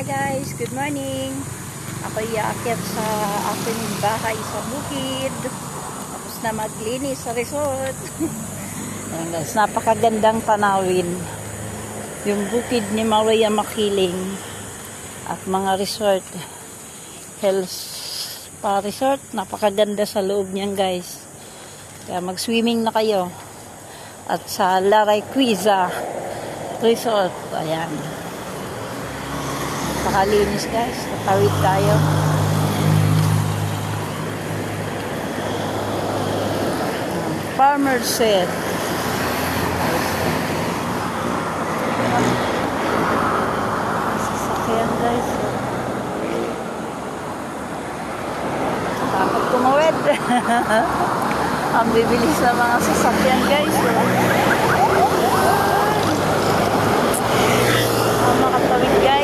Guys, good morning. Ako iakyat sa aking bahay sa bukid. Tapos na maglinis sa resort. Ayan guys, napakagandang tanawin. Yung bukid ni Maria Makiling at mga resort. Hills Spa Resort. Napakaganda sa loob niyan guys. Kaya mag-swimming na kayo. At sa Laray Quiza Resort. Ayan. Pakalinis guys, tatawid tayo. Farmer set. Sasakyan guys. Takot tumawid. Ang bibilis na mga sasakyan guys. Ang makatawid guys.